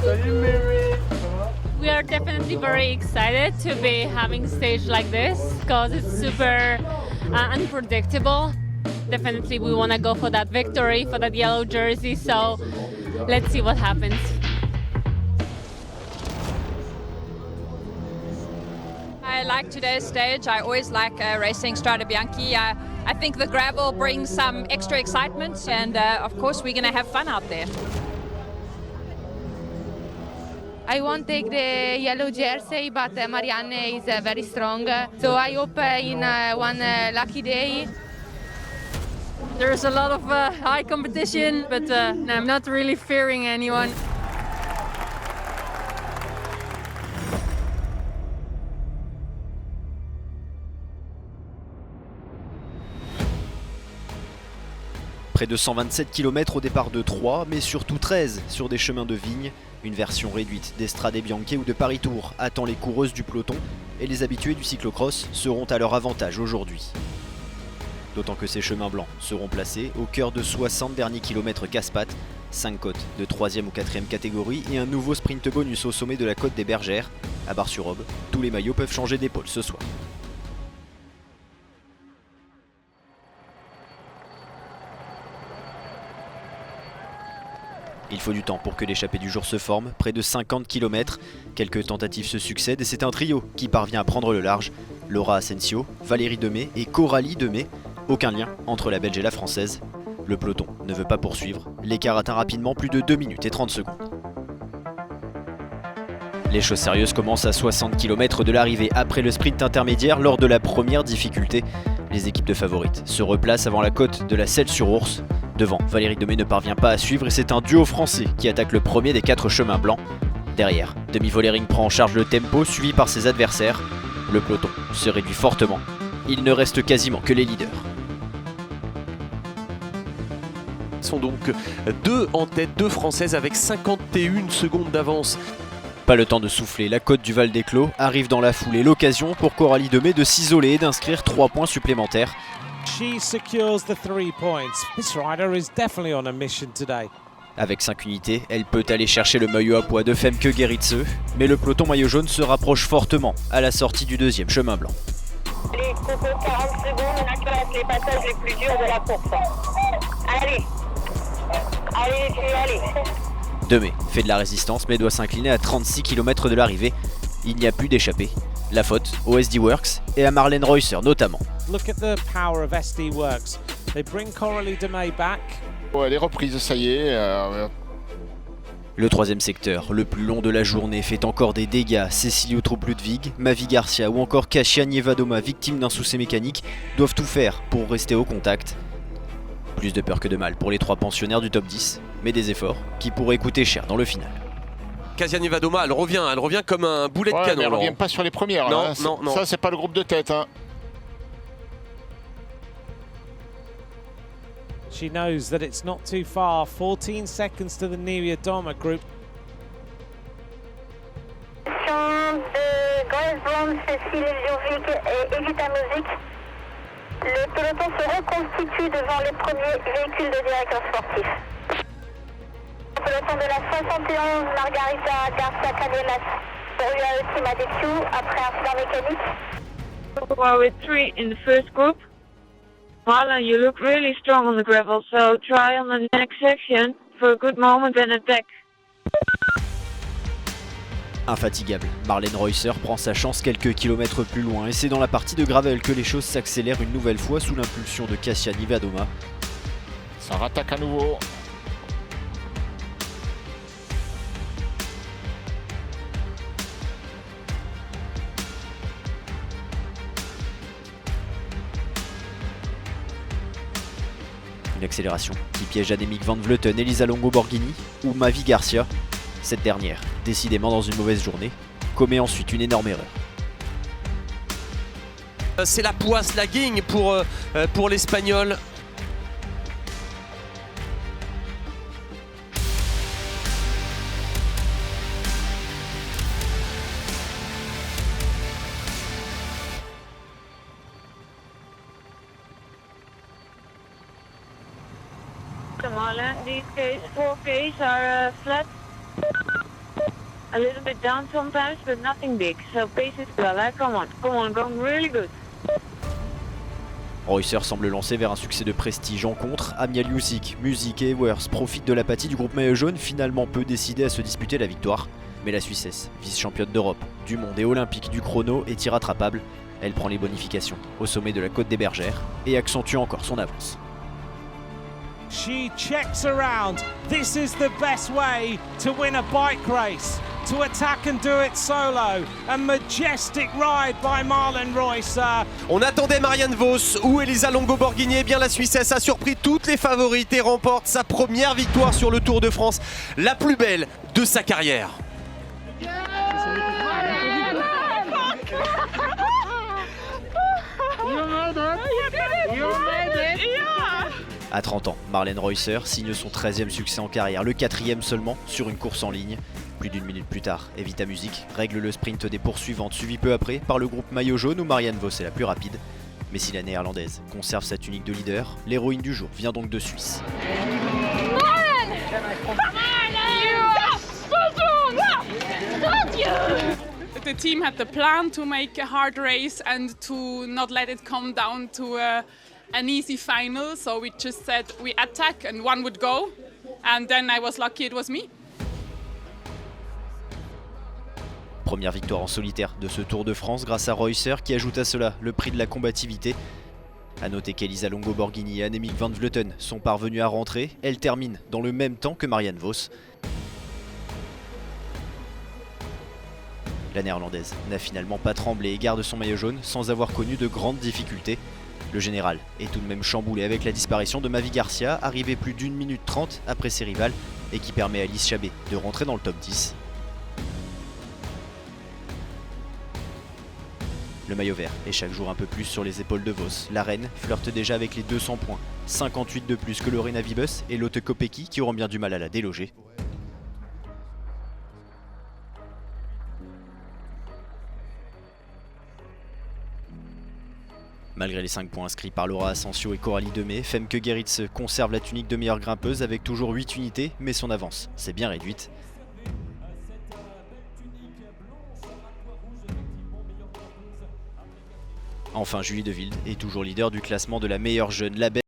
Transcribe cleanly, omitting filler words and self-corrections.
Salut Mary. We are definitely very excited to be having a stage like this because it's super unpredictable. Definitely we want to go for that victory, for that yellow jersey, so let's see what happens. I like today's stage. I always like racing Strade Bianche. I think the gravel brings some extra excitement and of course we're going to have fun out there. I won't take the yellow jersey, but Marianne is very strong. So I hope in one lucky day. There's a lot of high competition, but I'm not really fearing anyone. Près de 127 km au départ de Troyes, mais surtout 13 sur des chemins de vigne. Une version réduite d'Strade Bianche ou de Paris-Tours attend les coureuses du peloton et les habitués du cyclocross seront à leur avantage aujourd'hui. D'autant que ces chemins blancs seront placés au cœur de 60 derniers kilomètres casse-pattes, 5 côtes de 3e ou 4e catégorie et un nouveau sprint bonus au sommet de la côte des Bergères. À Bar-sur-Aube, tous les maillots peuvent changer d'épaule ce soir. Il faut du temps pour que l'échappée du jour se forme, près de 50 km. Quelques tentatives se succèdent et c'est un trio qui parvient à prendre le large. Laura Asensio, Valérie Demey et Coralie Demey. Aucun lien entre la Belge et la Française. Le peloton ne veut pas poursuivre. L'écart atteint rapidement plus de 2 minutes et 30 secondes. Les choses sérieuses commencent à 60 km de l'arrivée après le sprint intermédiaire lors de la première difficulté. Les équipes de favorites se replacent avant la côte de la Selle-sur-Ours. Devant, Valérie Demey ne parvient pas à suivre et c'est un duo français qui attaque le premier des 4 chemins blancs. Derrière, Demi Vollering prend en charge le tempo suivi par ses adversaires. Le peloton se réduit fortement. Il ne reste quasiment que les leaders. Sont donc 2 en tête, 2 françaises avec 51 secondes d'avance. Pas le temps de souffler, la côte du Val des Clos arrive dans la foulée. L'occasion pour Coralie Demey de s'isoler et d'inscrire 3 points supplémentaires. She secures the 3 points. This rider is definitely on a mission today. Avec 5 unités, elle peut aller chercher le maillot à poids de Femke Gerritse, mais le peloton maillot jaune se rapproche fortement à la sortie du 2e chemin blanc. Les cocos 40 secondes, on a qui reste les passages les plus durs de la course. Allez, allez. Demey fait de la résistance mais doit s'incliner à 36 km de l'arrivée. Il n'y a plus d'échappée. La faute au SD Works et à Marlène Reusser notamment. Look at the power of SD Works. They bring Coralie Demey back. Ouais, elle est reprise, ça y est. Le 3e secteur, le plus long de la journée, fait encore des dégâts. Cécilie Uttrup-Ludwig, Mavi Garcia ou encore Kasia Nievadoma, victimes d'un souci mécanique, doivent tout faire pour rester au contact. Plus de peur que de mal pour les 3 pensionnaires du top 10, mais des efforts qui pourraient coûter cher dans le final. Kasia Nievadoma, elle revient comme un boulet de canon. Mais elle revient pas sur les premières. Non, là, hein. non. Ça, c'est pas le groupe de tête. Hein. She knows that it's not too far. 14 seconds to the Nievadoma group. De Grace Brown, Cécile Eliovic et Evita Music. Le peloton se reconstitue devant les premiers véhicules de directeurs sportifs. Le peloton de la 71, Margarita Garcia Canelas pour UAE Madeciu après incident mécanique. Well, with 3 in the first group. Marlon, you look really strong on the gravel, so try on the next section for a good moment and attack. Infatigable, Marlène Reusser prend sa chance quelques kilomètres plus loin et c'est dans la partie de gravel que les choses s'accélèrent une nouvelle fois sous l'impulsion de Kasia Nievadoma. Ça rattaque à nouveau. Une accélération qui piège Annemiek van Vleuten, Elisa Longo Borghini ou Mavi Garcia. Cette dernière, décidément dans une mauvaise journée, commet ensuite une énorme erreur. C'est la poisse, la guigne pour l'Espagnol. Marlon, these 4Ks are flat. A little bit down sometimes, but nothing big. So pace is good. Come on, going really good. Reusser semble lancer vers un succès de prestige en contre. Amiel Jusic, Music et Ewers profitent de l'apathie du groupe maillot jaune, finalement peu décidé à se disputer la victoire. Mais la Suissesse, vice-championne d'Europe, du monde et olympique du chrono, est irrattrapable. Elle prend les bonifications au sommet de la côte des Bergères et accentue encore son avance. She checks around. This is the best way to win a bike race. To attack and do it solo. A majestic ride by Marlen Reusser. On attendait Marianne Vos ou Elisa Longo Borghini. Eh bien, la Suissesse a surpris toutes les favorites et remporte sa première victoire sur le Tour de France, la plus belle de sa carrière. À 30 ans, Marlen Reusser signe son 13e succès en carrière, le 4e seulement sur une course en ligne. Plus d'une minute plus tard, Evita Music règle le sprint des poursuivantes, suivi peu après par le groupe maillot jaune où Marianne Vos est la plus rapide. Mais si la néerlandaise conserve sa tunique de leader, l'héroïne du jour vient donc de Suisse. The team had the plan to make a hard race and to not let it come down to an easy final. So we just said we attack and one would go. And then I was lucky it was me. Première victoire en solitaire de ce Tour de France grâce à Reusser qui ajoute à cela le prix de la combativité. A noter qu'Elisa Longo Borghini et Annemiek van Vleuten sont parvenues à rentrer. Elles terminent dans le même temps que Marianne Vos. La néerlandaise n'a finalement pas tremblé et garde son maillot jaune sans avoir connu de grandes difficultés. Le général est tout de même chamboulé avec la disparition de Mavi Garcia, arrivée plus d'1 minute 30 après ses rivales et qui permet à Lise Chabet de rentrer dans le top 10. Le maillot vert est chaque jour un peu plus sur les épaules de Vos. La reine flirte déjà avec les 200 points, 58 de plus que Lorena Wiebes et Lotte Kopecky qui auront bien du mal à la déloger. Malgré les 5 points inscrits par Laura Asensio et Coralie Demey, Femke Gerritsen conserve la tunique de meilleure grimpeuse avec toujours 8 unités, mais son avance s'est bien réduite. Enfin, Julie De Wilde est toujours leader du classement de la meilleure jeune. La Belge